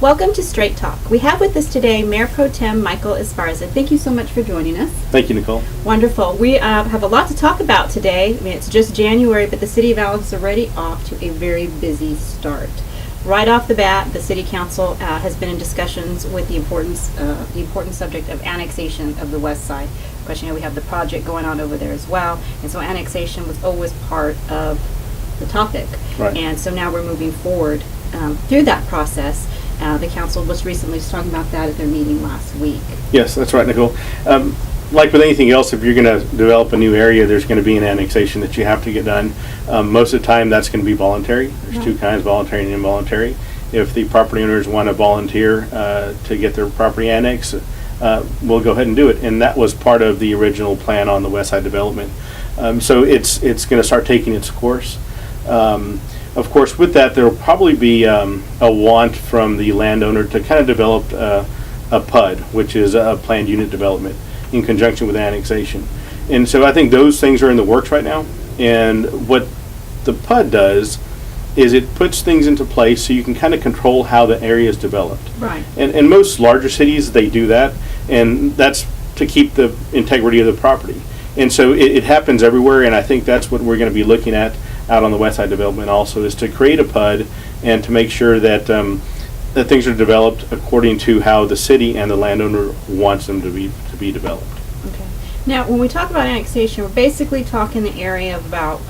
Welcome to Straight Talk. We have with us today Mayor ProTem Michael Esparza. Thank you so much for joining us. Thank you, Nicole. Wonderful. We have a lot to talk about today. I mean, it's just January, but the City of Alice is already off to a very busy start. Right off the bat, the City Council has been in discussions with the important subject of annexation of the west side. Of course, you know, we have the project going on over there as well, and so annexation was always part of the topic. Right. And so now we're moving forward through that process. The council was recently talking about that at their meeting last week. Yes, that's right, Nicole. Like with anything else, if you're going to develop a new area, there's going to be an annexation that you have to get done. Most of the time, that's going to be voluntary. There's two kinds, voluntary and involuntary. If the property owners want to volunteer to get their property annexed, we'll go ahead and do it. And that was part of the original plan on the west side development. So it's going to start taking its course. Of course, with that, there will probably be a want from the landowner to kind of develop a PUD, which is a planned unit development, in conjunction with annexation. And so I think those things are in the works right now. And what the PUD does is it puts things into place so you can kind of control how the area is developed. Right. And most larger cities, they do that, and that's to keep the integrity of the property. And so it happens everywhere, and I think that's what we're going to be looking at out on the west side development also, is to create a PUD and to make sure that that things are developed according to how the city and the landowner wants them to be developed. Okay. Now, when we talk about annexation, we're basically talking the area of about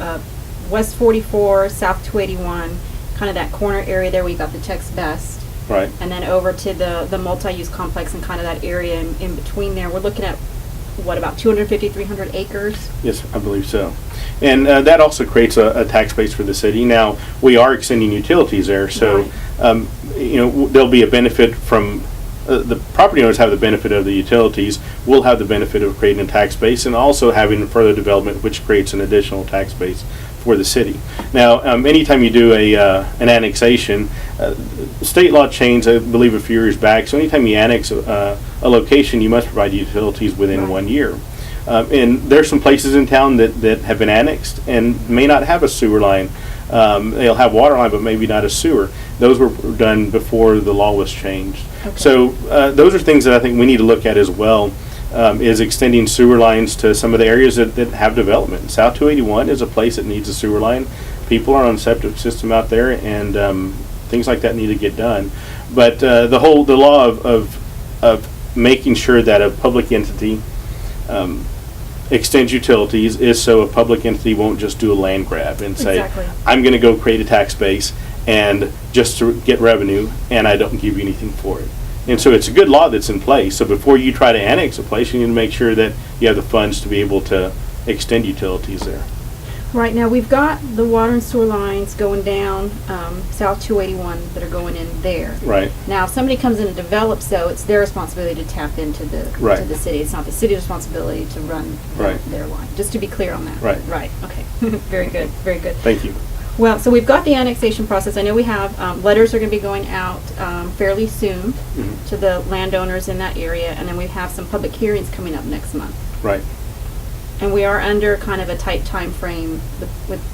West 44, South 281, kind of that corner area there where you got the Tex Best. Right. And then over to the multi-use complex and kind of that area in between there. We're looking at, what, about 250, 300 acres? Yes, I believe so. And that also creates a tax base for the city. Now, we are extending utilities there, so Right. you know, there'll be a benefit from the property owners have the benefit of the utilities. We'll have the benefit of creating a tax base and also having further development, which creates an additional tax base for the city. Now, anytime you do an annexation, state law changed, I believe, a few years back. So anytime you annex a location, you must provide utilities within 1 year. And there's some places in town that have been annexed and may not have a sewer line. They'll have water line, but maybe not a sewer. Those were done before the law was changed. Okay. So those are things that I think we need to look at as well, is extending sewer lines to some of the areas that have development. South 281 is a place that needs a sewer line. People are on septic system out there, and things like that need to get done. But the law of making sure that a public entity extends utilities is so a public entity won't just do a land grab and say, Exactly. I'm going to go create a tax base and just to get revenue, and I don't give you anything for it. And so it's a good law that's in place. So before you try to annex a place, you need to make sure that you have the funds to be able to extend utilities there. Right now, we've got the water and sewer lines going down South 281 that are going in there. Right. Now, if somebody comes in and develops, though, it's their responsibility to tap into the Right. to the city. It's not the city's responsibility to run Right. their line. Just to be clear on that. Right. Right. Okay. Very good. Very good. Thank you. Well, so we've got the annexation process. I know we have letters are going to be going out fairly soon Mhm. to the landowners in that area, and then we have some public hearings coming up next month. Right. And we are under kind of a tight time frame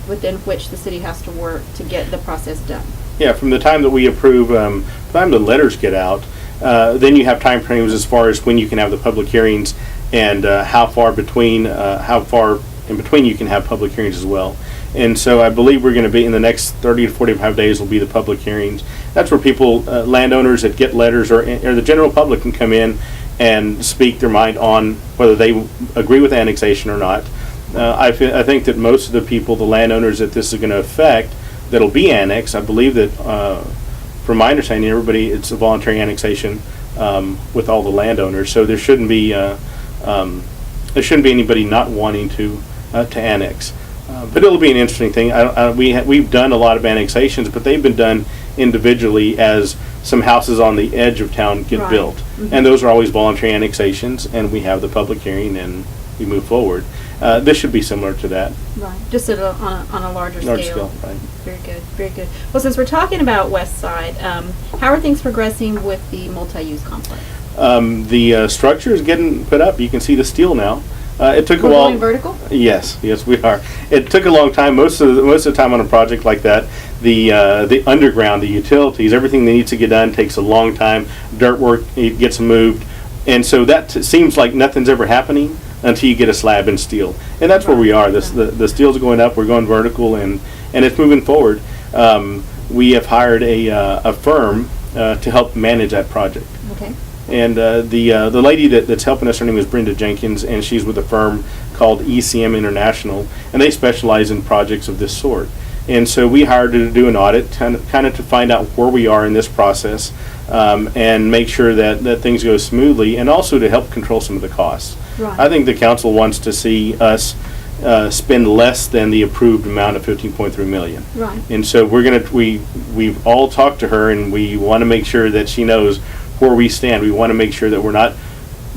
within which the city has to work to get the process done. Yeah, from the time that we approve, the time the letters get out, then you have time frames as far as when you can have the public hearings and how far in between you can have public hearings as well. And so I believe we're going to be in the next 30 to 45 days will be the public hearings. That's where people, landowners that get letters or the general public can come in and speak their mind on whether they agree with annexation or not. I think that most of the people, the landowners that this is going to affect, that'll be annexed, I believe that, from my understanding, it's a voluntary annexation with all the landowners. So there shouldn't be anybody not wanting to annex. But it'll be an interesting thing. We've done a lot of annexations, but they've been done individually as some houses on the edge of town get Right. built. Mhm. And those are always voluntary annexations, and we have the public hearing and we move forward. This should be similar to that. Right. Just on a larger Large scale. scale, right. Very good. Very good. Well, since we're talking about West Side, how are things progressing with the multi-use complex? The structure is getting put up. You can see the steel now. It took a We're while. going vertical? Yes, we are. It took a long time. Most of the time on a project like that, the underground, the utilities, everything that needs to get done takes a long time. Dirt work, it gets moved, and so that seems like nothing's ever happening until you get a slab in steel, and that's where we are. The steel's going up, we're going vertical, and it's moving forward. We have hired a firm to help manage that project. Okay. And the lady that's helping us, her name is Brenda Jenkins, and she's with a firm called ECM International, and they specialize in projects of this sort. And so we hired her to do an audit, kind of to find out where we are in this process, and make sure that things go smoothly, and also to help control some of the costs. Right. I think the council wants to see us spend less than the approved amount of $15.3 million. Right. And so we've all talked to her, and we want to make sure that she knows where we stand. We want to make sure that we're not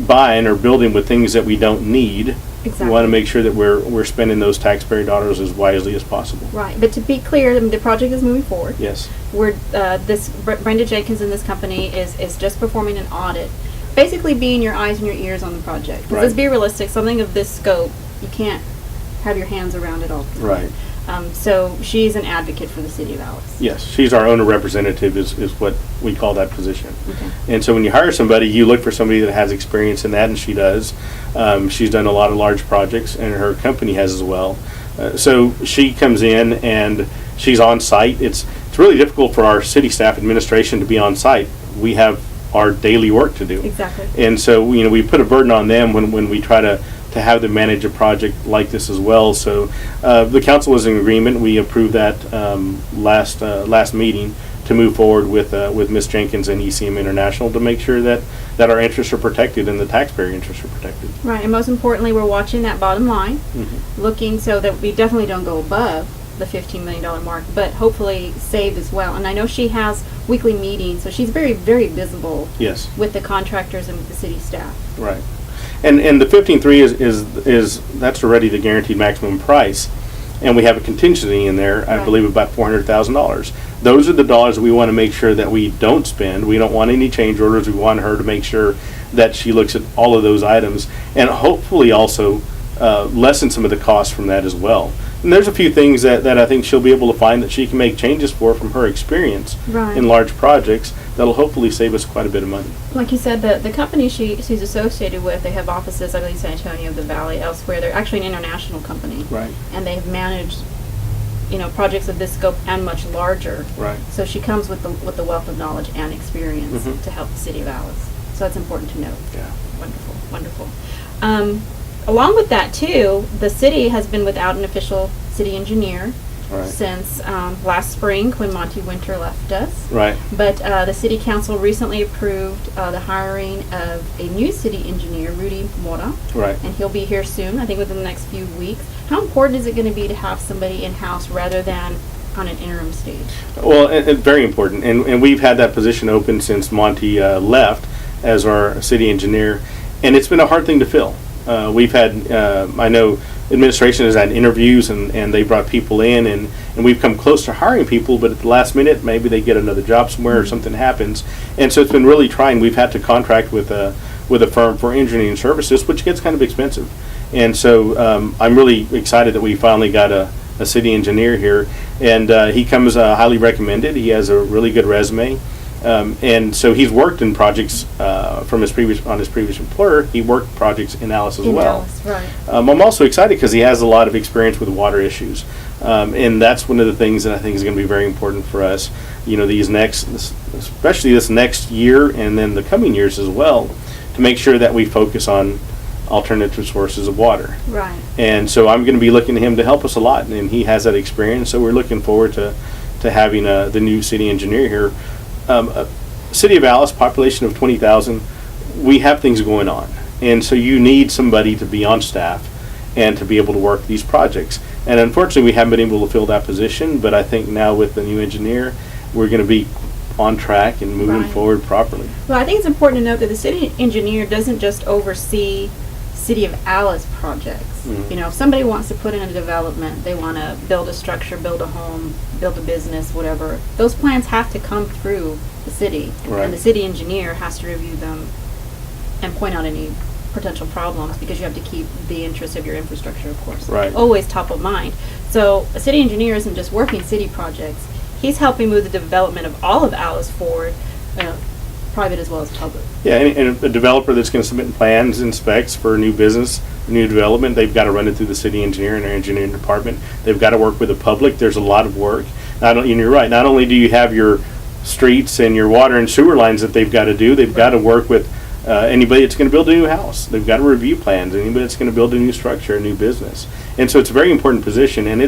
buying or building with things that we don't need. Exactly. We want to make sure that we're spending those taxpayer dollars as wisely as possible. Right, but to be clear, the project is moving forward. Yes. We're Brenda Jenkins in this company is just performing an audit, basically being your eyes and your ears on the project. Right. Let's be realistic. Something of this scope, you can't have your hands around it all the time. Right. So she's an advocate for the city of Alice. Yes, she's our owner representative is what we call that position. Okay. And so when you hire somebody, you look for somebody that has experience in that, and she does. She's done a lot of large projects, and her company has as well. So she comes in, and she's on site. It's really difficult for our city staff administration to be on site. We have our daily work to do. Exactly. And so we put a burden on them when we try to have them manage a project like this as well. So the council was in agreement. We approved that last meeting to move forward with Ms. Jenkins and ECM International to make sure that our interests are protected and the taxpayer interests are protected. Right, and most importantly, we're watching that bottom line, looking so that we definitely don't go above the $15 million mark, but hopefully save as well. And I know she has weekly meetings, so she's very, very visible. Yes. With the contractors and with the city staff. Right. And the 15.3 is that's already the guaranteed maximum price, and we have a contingency in there. I believe about $400,000. Those are the dollars that we want to make sure that we don't spend. We don't want any change orders. We want her to make sure that she looks at all of those items, and hopefully also lessen some of the costs from that as well. And there's a few things that I think she'll be able to find that she can make changes for from her experience in large projects that'll hopefully save us quite a bit of money. Like you said, the company she's associated with, they have offices, I believe, San Antonio, the Valley, elsewhere. They're actually an international company. Right. And they have managed, projects of this scope and much larger. Right. So she comes with the wealth of knowledge and experience to help the city of Alice. So that's important to note. Yeah. Wonderful, wonderful. Along with that, too, the city has been without an official city engineer since last spring when Monty Winter left us. Right. But the city council recently approved the hiring of a new city engineer, Rudy Mora. Right. And he'll be here soon, I think within the next few weeks. How important is it going to be to have somebody in-house rather than on an interim stage? Well, it's very important. And we've had that position open since Monty left as our city engineer. And it's been a hard thing to fill. We've had, I know administration has had interviews and they brought people in and we've come close to hiring people, but at the last minute, maybe they get another job somewhere or something happens. And so it's been really trying. We've had to contract with a firm for engineering services, which gets kind of expensive. And so I'm really excited that we finally got a city engineer here. And he comes highly recommended. He has a really good resume. And so he's worked in projects from his previous employer. He worked projects in Alice as well. Alice, right. I'm also excited because he has a lot of experience with water issues, and that's one of the things that I think is going to be very important for us. Especially this next year, and then the coming years as well, to make sure that we focus on alternative sources of water. Right. And so I'm going to be looking to him to help us a lot, and he has that experience. So we're looking forward to having the new city engineer here. City of Alice, population of 20,000, we have things going on. And so you need somebody to be on staff and to be able to work these projects. And unfortunately, we haven't been able to fill that position, but I think now with the new engineer, we're going to be on track and moving forward properly. Well, I think it's important to note that the city engineer doesn't just oversee City of Alice projects. If somebody wants to put in a development, they want to build a structure, build a home, build a business, whatever, those plans have to come through the city. Right. And the city engineer has to review them and point out any potential problems, because you have to keep the interest of your infrastructure, of course, Right. always top of mind. So a city engineer isn't just working city projects. he's helping move the development of all of Alice forward, private as well as public. Yeah, and a developer that's going to submit plans and specs for a new business, new development, they've got to run it through the city engineer and our engineering department. They've got to work with the public. There's a lot of work. And you're right. Not only do you have your streets and your water and sewer lines that they've got to do, they've got to work with anybody that's going to build a new house. They've got to review plans. Anybody that's going to build a new structure, a new business. And so it's a very important position, and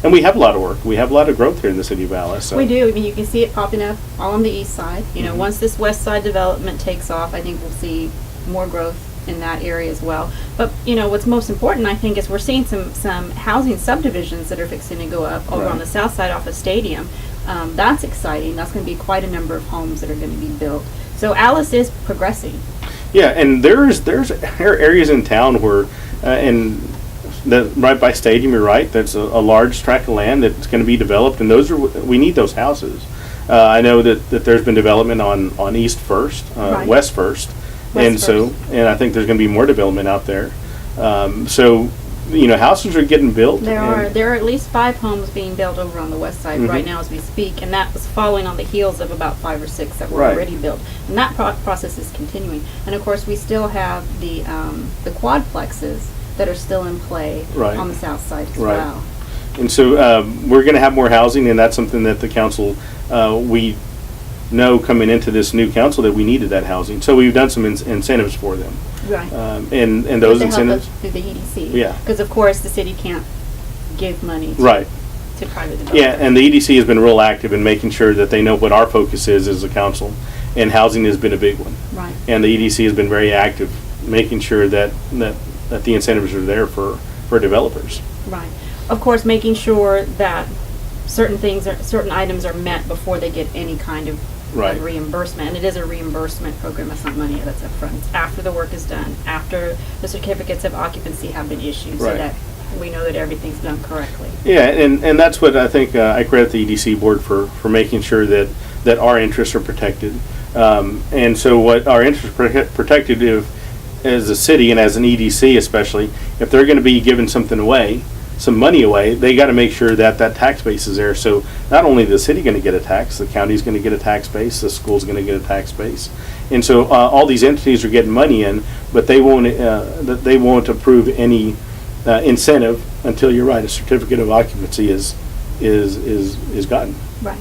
and we have a lot of work. We have a lot of growth here in the city of Alice. So. We do. I mean, you can see it popping up all on the east side. You know, once this west side development takes off, I think we'll see more growth in that area as well. But you know, what's most important, I think, is we're seeing some housing subdivisions that are fixing to go up over on the south side off of Stadium. That's exciting. That's going to be quite a number of homes that are going to be built. So Alice is progressing. Yeah, and there are areas in town where, right by Stadium, you're right, that's a large tract of land that's going to be developed, and we need those houses. I know that there's been development on East First, West First, and I think there's going to be more development out there. So, you know, houses are getting built. There are at least 5 homes being built over on the west side right now as we speak, and that was following on the heels of about 5 or 6 that were already built. And that process is continuing. And of course, we still have the quadplexes that are still in play on the south side as well. And so we're going to have more housing, and that's something that the council, we know coming into this new council that we needed that housing. So we've done some incentives for them. Right. And those incentives. Through the EDC. Yeah. Because of course the city can't give money to private developers. Yeah, and the EDC has been real active in making sure that they know what our focus is as a council, and housing has been a big one. Right. And the EDC has been very active making sure that the incentives are there for developers. Right. Of course, making sure that certain items are met before they get any kind of reimbursement. And it is a reimbursement program. It's not money that's up front. It's after the work is done, after the certificates of occupancy have been issued, so that we know that everything's done correctly. Yeah, and that's what I think I credit the EDC board for making sure that our interests are protected. And so what our interests are protected as a city and as an EDC especially, if they're going to be giving something away, some money away, they got to make sure that tax base is there. So not only is the city going to get a tax, the county's going to get a tax base, the school's going to get a tax base, and so all these entities are getting money in, but they won't approve any incentive until you're right, a certificate of occupancy is gotten. Right.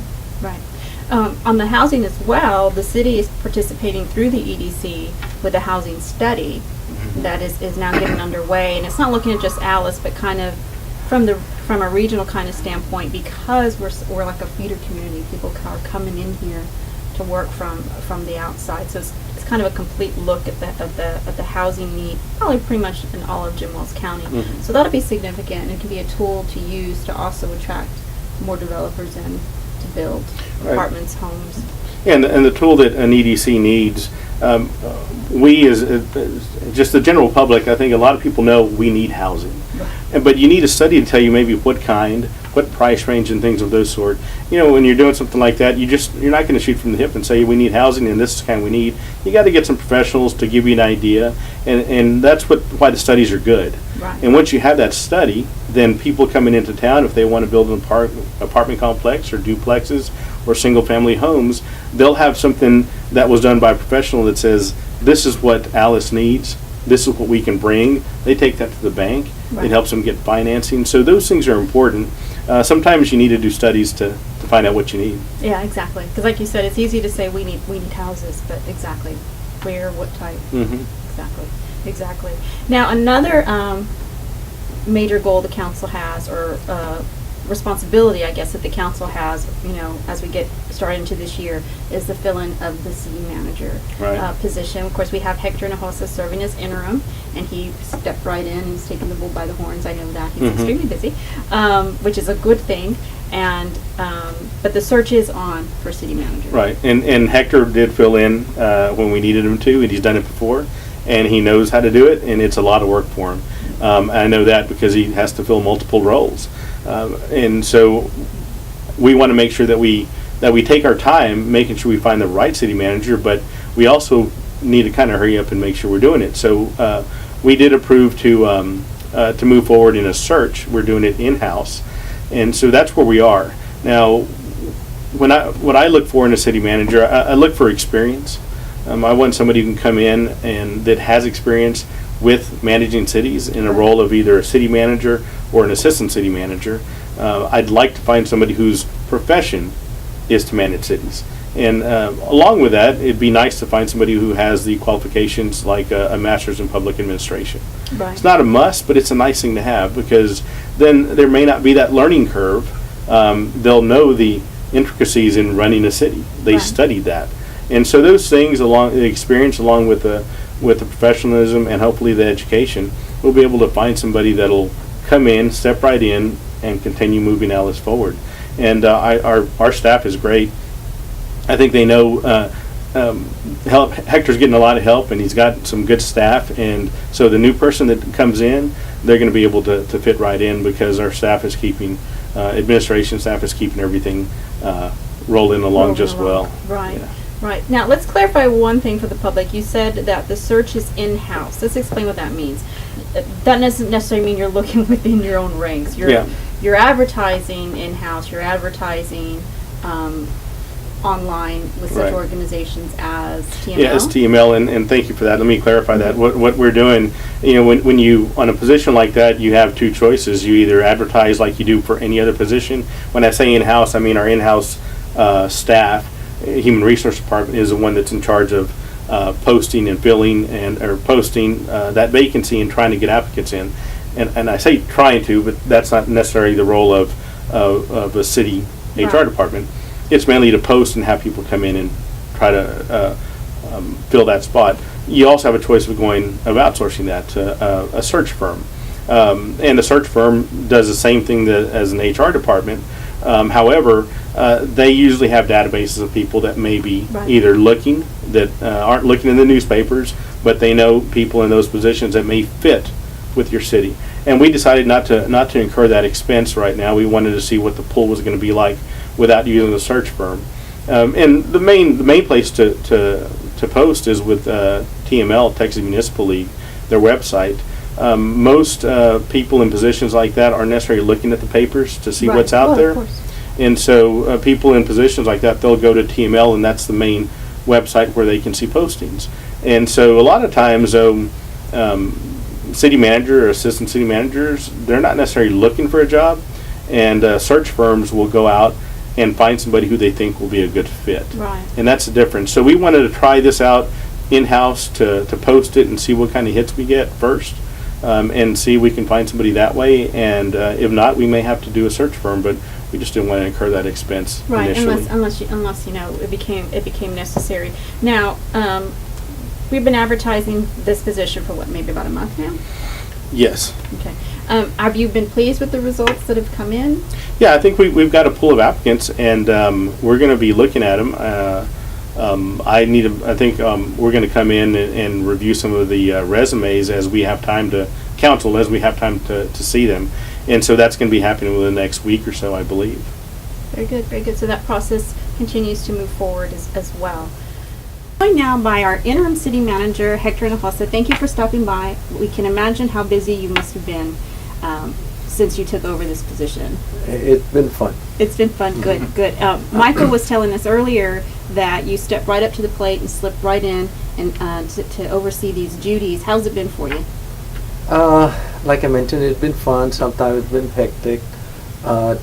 On the housing as well, the city is participating through the EDC with a housing study that is now getting underway, and it's not looking at just Alice, but kind of from a regional kind of standpoint, because we're like a feeder community. People are coming in here to work from the outside, so it's kind of a complete look at the housing need, probably pretty much in all of Jim Wells County. So that'll be significant, and it can be a tool to use to also attract more developers in to build apartments, homes. Yeah, and the tool that an EDC needs, we as just the general public, I think a lot of people know we need housing. But you need a study to tell you maybe what price range and things of those sort. You know, when you're doing something like that, you're not going to shoot from the hip and say we need housing and this is the kind we need. You got to get some professionals to give you an idea, and that's why the studies are good. Right. And once you have that study, then people coming into town, if they want to build an apartment complex or duplexes or single family homes, they'll have something that was done by a professional that says this is what Alice needs. This is what we can bring. They take that to the bank. It helps them get financing. So those things are important. Sometimes you need to do studies to find out what you need. Yeah, exactly. Because like you said, it's easy to say we need houses, but exactly where, what type. Exactly. Now another major goal the council has, or responsibility, I guess, that the council has, you know, as we get started into this year, is the fill-in of the city manager position. Of course, we have Hector Hinojosa serving as interim, and he stepped right in and he's taking the bull by the horns. I know that. He's extremely busy, which is a good thing. And but the search is on for city manager. Right, and Hector did fill in when we needed him to, and he's done it before, and he knows how to do it, and it's a lot of work for him. I know that because he has to fill multiple roles. And so we want to make sure that we take our time making sure we find the right city manager, but we also need to kind of hurry up and make sure we're doing it. So we did approve to move forward in a search. We're doing it in-house, and so that's where we are. Now, what I look for in a city manager, I look for experience. I want somebody who can come in and that has experience with managing cities in a role of either a city manager or an assistant city manager. I'd like to find somebody whose profession is to manage cities. And along with that, it'd be nice to find somebody who has the qualifications like a master's in public administration. Right. It's not a must, but it's a nice thing to have, because then there may not be that learning curve. They'll know the intricacies in running a city. They Right. studied that. And so those things, along the experience, along with the professionalism and hopefully the education, we'll be able to find somebody that'll come in, step right in, and continue moving Alice forward. And our staff is great. I think they know Hector's getting a lot of help, and he's got some good staff. And so the new person that comes in, they're going to be able to fit right in, because our staff is keeping, administration staff is keeping everything rolling along just well. Right. Yeah. Right. Now, let's clarify one thing for the public. You said that the search is in-house. Let's explain what that means. That doesn't necessarily mean you're looking within your own ranks. You're advertising in-house. You're advertising online with such Right. organizations as TML. Yeah, it's TML, and thank you for that. Let me clarify that. What we're doing, when you, on a position like that, you have two choices. You either advertise like you do for any other position. When I say in-house, I mean our in-house staff. Human Resource Department is the one that's in charge of posting and filling or posting that vacancy and trying to get applicants in. And I say trying to, but that's not necessarily the role of a city HR Right. department. It's mainly to post and have people come in and try to fill that spot. You also have a choice of outsourcing that to a search firm. And the search firm does the same thing as an HR department. However, they usually have databases of people that may be Right. either looking, that aren't looking in the newspapers, but they know people in those positions that may fit with your city. And we decided not to incur that expense right now. We wanted to see what the pool was going to be like without using the search firm. And the main place to post is with TML, Texas Municipal League, their website. Most people in positions like that aren't necessarily looking at the papers to see Right. what's out Well, of there. course. And so people in positions like that, they'll go to TML, and that's the main website where they can see postings. And so a lot of times, city manager or assistant city managers, they're not necessarily looking for a job, and search firms will go out and find somebody who they think will be a good fit. Right. And that's the difference. So we wanted to try this out in-house to post it and see what kind of hits we get first, and see if we can find somebody that way. And if not, we may have to do a search firm, but we just didn't want to incur that expense Right. initially. Unless it became necessary. Now, we've been advertising this position for maybe about a month now. Yes. Okay. Have you been pleased with the results that have come in? Yeah, I think we've got a pool of applicants, and we're going to be looking at them. I think we're going to come in and review some of the resumes as we have time to see them, and so that's going to be happening within the next week or so, I believe. Very good, very good. So that process continues to move forward as well. Joined now by our interim city manager, Hector Hinojosa. Thank you for stopping by. We can imagine how busy you must have been since you took over this position. It's been fun. It's been fun. Good, good. Michael was telling us earlier that you stepped right up to the plate and slipped right in and to oversee these duties. How's it been for you? Like I mentioned, it's been fun. Sometimes it's been hectic.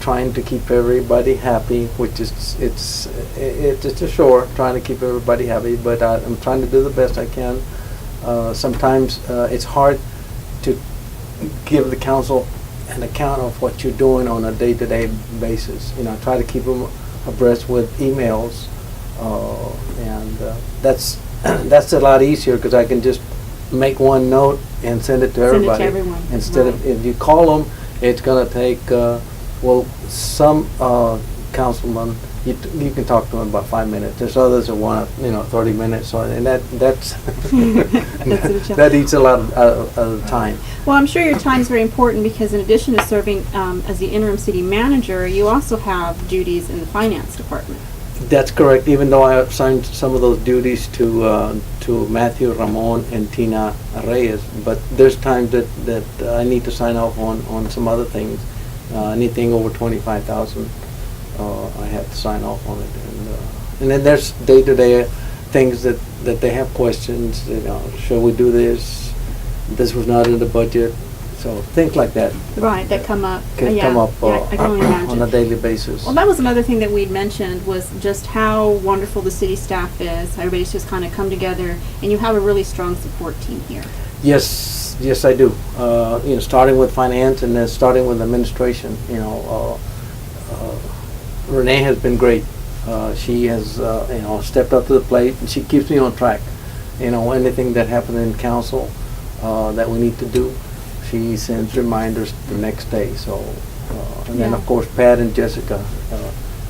Trying to keep everybody happy, which is it's a chore trying to keep everybody happy. But I'm trying to do the best I can. Sometimes it's hard to give the council an account of what you're doing on a day-to-day basis. I try to keep them abreast with emails, and that's a lot easier because I can just make one note and send it to everybody. Send it to everyone. Instead of if you call them, it's gonna take some councilman you can talk to them about 5 minutes. There's others that want 30 minutes, and that's that eats a lot of time. Well, I'm sure your time is very important because in addition to serving as the interim city manager, you also have duties in the finance department. That's correct. Even though I assigned some of those duties to Matthew, Ramon, and Tina Reyes, but there's times that I need to sign off on some other things. Anything over $25,000 I have to sign off on it. And then there's day-to-day things that they have questions, should we do this? This was not in the budget. So things like that Right, that come up. can Yeah, come up yeah, I can only imagine. on a daily basis. Well, that was another thing that we'd mentioned was just how wonderful the city staff is. Everybody's just kind of come together, and you have a really strong support team here. Yes, I do. Starting with finance and then starting with administration. Renee has been great. She has, stepped up to the plate, and she keeps me on track. Anything that happened in council that we need to do, she sends reminders the next day. So, and then Yeah. of course Pat and Jessica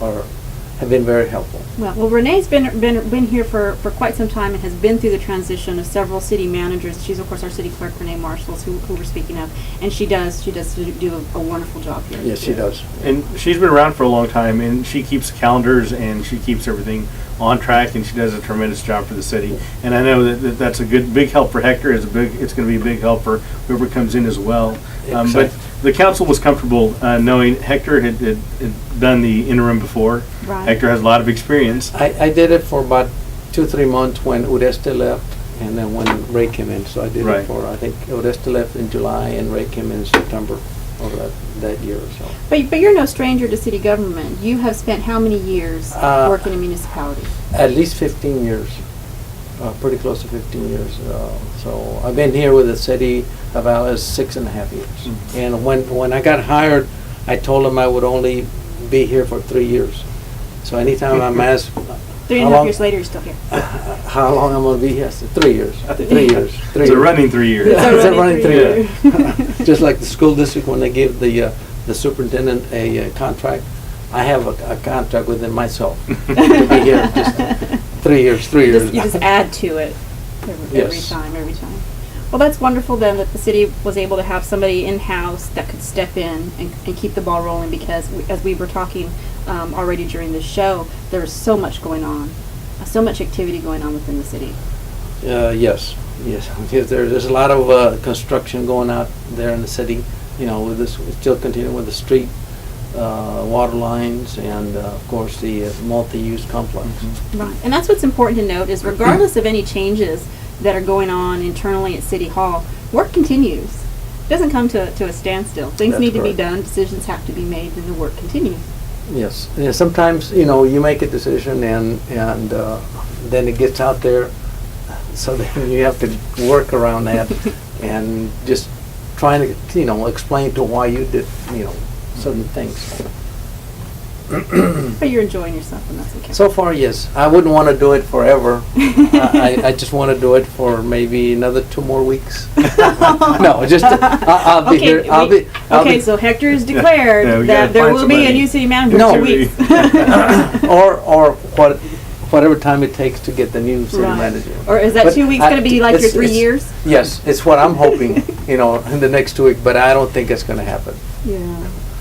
have been very helpful. Well, Renee's been here for quite some time and has been through the transition of several city managers. She's of course our city clerk, Renee Marshall, who we're speaking of, and she does do a wonderful job here. Yes, she does. And she's been around for a long time, and she keeps calendars and she keeps everything on track, and she does a tremendous job for the city. And I know that's a big help for Hector. It's going to be a big help for whoever comes in as well. But the council was comfortable knowing Hector had done the interim before. Right. Hector has a lot of experience. I did it for about 2-3 months when Ureste left, and then when Ray came in. So I did Right. it for, I think Ureste left in July and Ray came in September of that year or so. But you're no stranger to city government. You have spent how many years working in municipalities? At least 15 years, pretty close to 15 years. So I've been here with the city of Alice 6.5 years. Mm-hmm. And when I got hired, I told them I would only be here for 3 years. So anytime I'm asked 3.5 years later, you're still here. how long I'm going to be here, I said 3 years. 3 years. It's a running 3 years. Yeah, It's it's a a running running 3 years. Just like the school district, when they give the superintendent a contract, I have a contract with him myself to be here just 3 years. You just add to it every Yes. time. Well, that's wonderful then that the city was able to have somebody in-house that could step in and keep the ball rolling, because as we were talking already during the show, there is so much going on, so much activity going on within the city. Yes. There's a lot of construction going out there in the city. With this, we still continue with the street, water lines, and of course the multi-use complex. Right, and that's what's important to note is regardless of any changes that are going on internally at City Hall, work continues. It doesn't come to a standstill. Things That's need to be correct. done, decisions have to be made, and the work continues. Yes. Yeah, sometimes you make a decision and then it gets out there, so then you have to work around that and just trying to explain to why you did certain things. But you're enjoying yourself, and that's okay. So far, yes. I wouldn't want to do it forever. I just want to do it for maybe another 2 more weeks. No, just I'll be here. Okay, so Hector has declared Yeah, we gotta that there find will be a somebody. new city manager No. in 2 weeks. or whatever time it takes to get the new city Right. manager. Or is that But 2 weeks going to be like your it's- 3 it's- years? Yes, it's what I'm hoping. In the next 2 weeks, but I don't think it's going to happen. Yeah.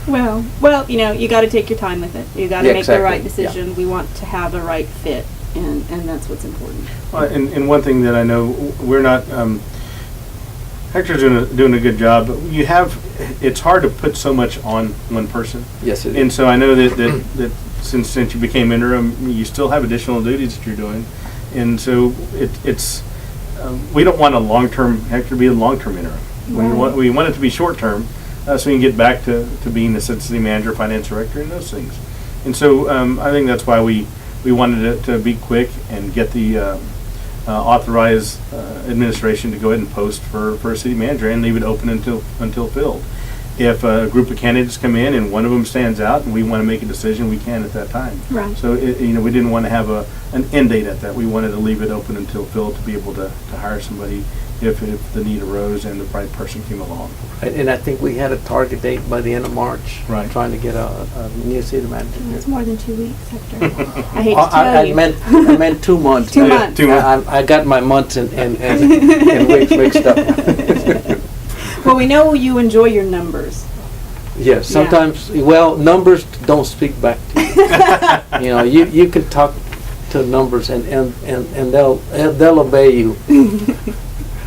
Well, you got to take your time with it. You got to Yeah, make exactly. the right Yeah. decision. We want to have the right fit, and that's what's important. And one thing that I know, we're not, Hector's doing a good job, but it's hard to put so much on one person. Yes, it And is. so I know that since you became interim, you still have additional duties that you're doing. And so it's, we don't want Hector to be a long-term interim. Right. We want it to be short-term, so we can get back to being the city manager, finance director, and those things. And so I think that's why we wanted it to be quick and get the authorized administration to go ahead and post for a city manager and leave it open until filled. If a group of candidates come in and one of them stands out and we want to make a decision, we can at that time. Right. So we didn't want to have an end date at that. We wanted to leave it open until filled to be able to hire somebody if the need arose and the right person came along. And I think we had a target date by the end of March. Right. Trying to get a new city manager. It's more than 2 weeks, Hector. I hate to tell I you. meant 2 months. 2 months. 2 months. I got my months and weeks mixed up. Well, we know you enjoy your numbers. Yes, sometimes, numbers don't speak back to you. You can talk to numbers and they'll obey you.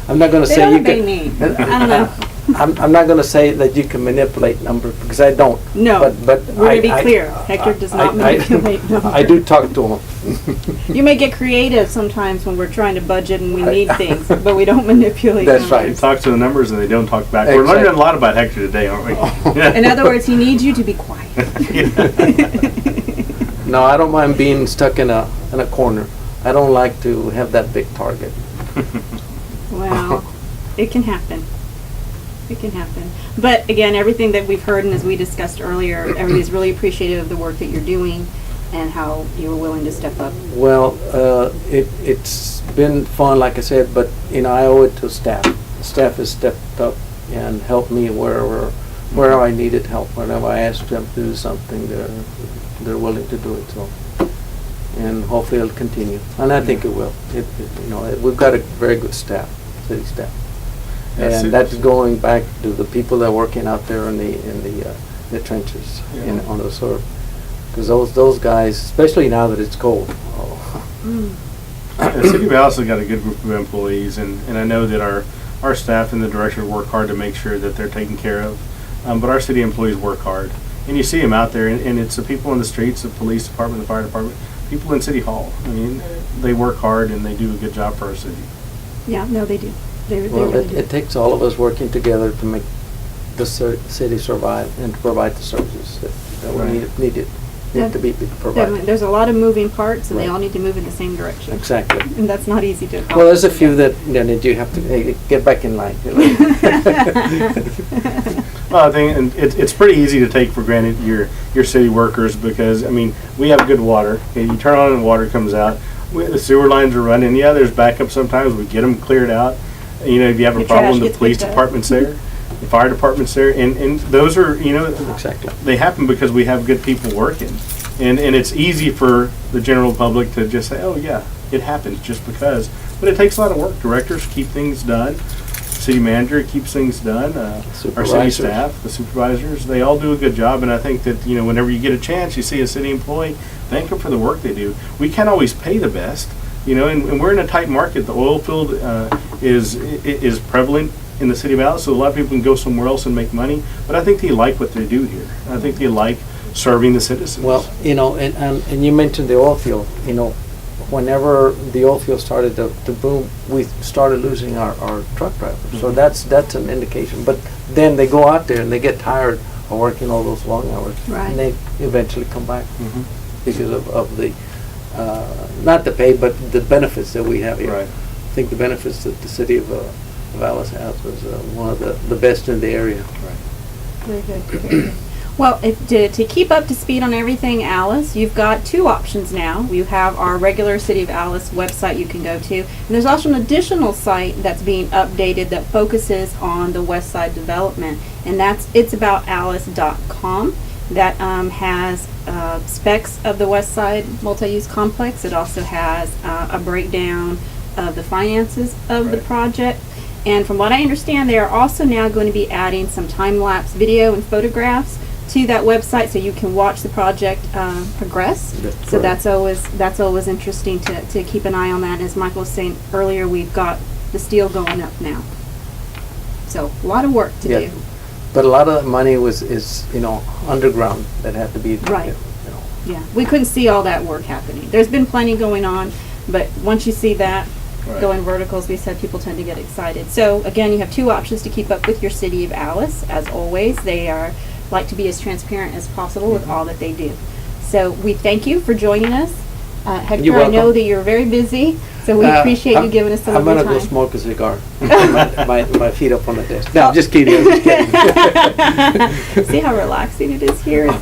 I'm not going to They say don't you obey can. me. I don't know. I'm not gonna say that you can manipulate numbers, because I don't. No, But we're gonna be I- clear. Hector does not manipulate numbers. I do talk to him. You may get creative sometimes when we're trying to budget and we need things, but we don't manipulate That's numbers. right. They talk to the numbers and they don't talk back. We're learning a Exactly. lot about Hector today, aren't we? In other words, he needs you to be quiet. No, I don't mind being stuck in a corner. I don't like to have that big target. Well, it can happen. It can happen. But again, everything that we've heard and as we discussed earlier, everybody's really appreciative of the work that you're doing and how you were willing to step up. Well, it's been fun, like I said, but I owe it to staff. Staff has stepped up and helped me where I needed help. Whenever I asked them to do something, they're willing to do it. So, and hopefully it'll continue, and I think it will. We've got a very good staff, city staff, Yes, and that's going back to the people that are working out there in the trenches on the surf. Because those guys, especially now that it's cold. The City of Alice has got a good group of employees, and I know that our staff and the director work hard to make sure that they're taken care of. But our city employees work hard. And you see them out there, and it's the people in the streets, the police department, the fire department, people in City Hall. I mean, they work hard and they do a good job for our city. Yeah, no, they do. They Well, really do. it takes all of us working together to make the city survive and to provide the services that we Right. need to be Definitely. provided. There's a lot of moving parts and they Right. all need to move in the same direction. Exactly. And that's not easy to accomplish. Well, there's a few that you have to get back in line. Well, I think and it's pretty easy to take for granted your city workers because, I mean, we have good water. Okay, you turn on and water comes out. The sewer lines are running. Yeah, there's backup sometimes. We get them cleared out. If you have a Your problem, trash the gets police picked up. department's there. The fire department's there. And those are, Exactly. they happen because we have good people working. And it's easy for the general public to just say, oh, yeah, it happens just because. But it takes a lot of work. Directors keep things done. City manager keeps things done. Our city Supervisors. staff, the supervisors, they all do a good job. And I think that, whenever you get a chance, you see a city employee, thank them for the work they do. We can't always pay the best, and we're in a tight market. The oil field is prevalent in the city of Alice, so a lot of people can go somewhere else and make money. But I think they like what they do here. I think they like serving the citizens. Well, and you mentioned the oil field. Whenever the oil field started to boom, we started losing our truck drivers. So that's an indication. But then they go out there and they get tired of working all those long hours, Right. and they eventually come back Mhm. because of the not the pay, but the benefits that we have here. Right. I think the benefits that the city of Alice has was one of the best in the area. Very good. Very good. Well, to keep up to speed on everything, Alice, you've got two options now. You have our regular City of Alice website you can go to, and there's also an additional site that's being updated that focuses on the West Side development, and that's itsaboutalIce.com. That has specs of the West Side multi-use complex. It also has a breakdown of the finances of the Right. project. And from what I understand, they are also now going to be adding some time-lapse video and photographs to that website, so you can watch the project progress. That's So correct. that's always interesting to keep an eye on that. As Michael was saying earlier, we've got the steel going up now. So a lot of work to Yeah. do. But a lot of the money is underground that had to be Right. Yeah, we couldn't see all that work happening. There's been plenty going on, but once you see that Right. going vertical, as we said, people tend to get excited. So again, you have two options to keep up with your City of Alice. As always, they are like to be as transparent as possible with all that they do. So we thank you for joining us. Hector, You're I know welcome. that you're very busy, so we appreciate you giving us some I'm of your gonna go time. smoke a cigar. my feet up on the desk. No, I'm just kidding. I'm just kidding. See how relaxing it is here?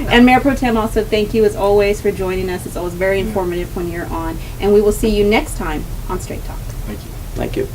And Mayor Pro Tem, also thank you as always for joining us. It's always very informative when you're on. And we will see you next time on Straight Talk. Thank you. Thank you.